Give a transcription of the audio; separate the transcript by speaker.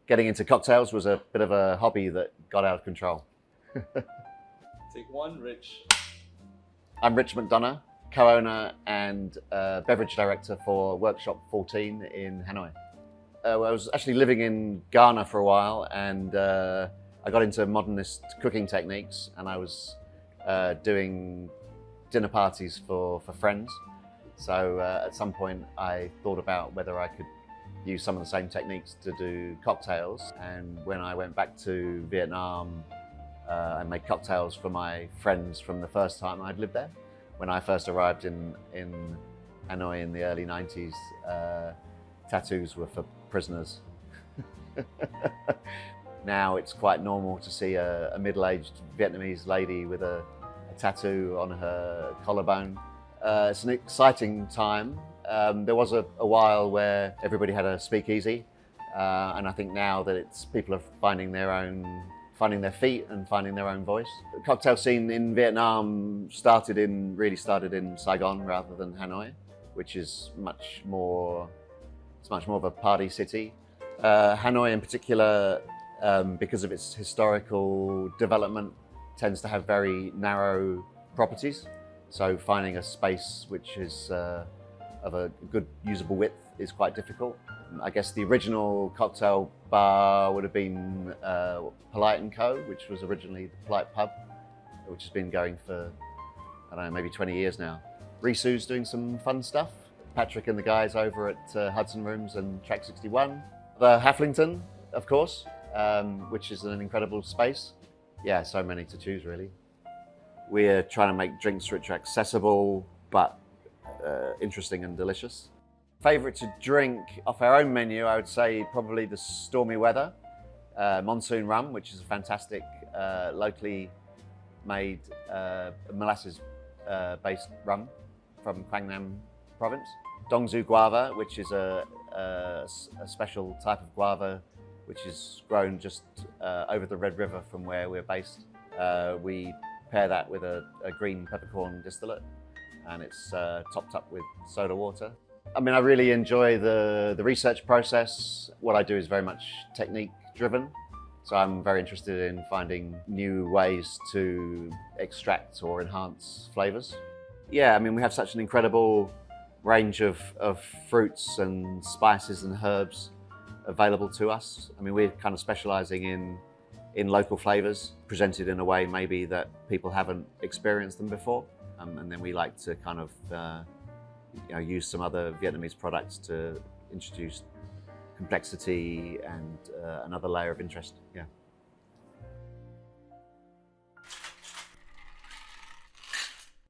Speaker 1: Getting into cocktails was a bit of a hobby that got out of control.
Speaker 2: Take one, Rich.
Speaker 1: I'm Rich McDonough, co-owner and beverage director for Workshop14 in Hanoi. I was actually living in Ghana for a while, and I got into modernist cooking techniques, and I was doing dinner parties for friends. So at some point I thought about whether I could use some of the same techniques to do cocktails. And when I went back to Vietnam, I made cocktails for my friends from the first time I'd lived there. When I first arrived in Hanoi in the early 90s, tattoos were for prisoners. Now it's quite normal to see a middle-aged Vietnamese lady with a tattoo on her collarbone. It's an exciting time. There was a while where everybody had a speakeasy, and I think now that people are finding their feet and finding their own voice. The cocktail scene in Vietnam really started in Saigon rather than Hanoi, which is much more of a party city. Hanoi in particular, because of its historical development, tends to have very narrow properties. So finding a space which is of a good usable width is quite difficult. I guess the original cocktail bar would have been Polite & Co., which was originally the Polite Pub, which has been going for, I don't know, maybe 20 years now. Risu's doing some fun stuff. Patrick and the guys over at Hudson Rooms and Track 61. The Haflington, of course, which is an incredible space. Yeah, so many to choose, really. We're trying to make drinks which are accessible, but interesting and delicious. Favorite to drink off our own menu, I would say probably the Stormy Weather Monsoon Rum, which is a fantastic locally made molasses-based rum from Quang Nam province. Dongzu Guava, which is a special type of guava which is grown just over the Red River from where we're based. We pair that with a green peppercorn distillate, and it's topped up with soda water. I mean, I really enjoy the research process. What I do is very much technique driven. So I'm very interested in finding new ways to extract or enhance flavors. Yeah, I mean, we have such an incredible range of fruits and spices and herbs available to us. I mean, we're kind of specializing in local flavors, presented in a way maybe that people haven't experienced them before. And then we like to kind of use some other Vietnamese products to introduce complexity and another layer of interest. Yeah.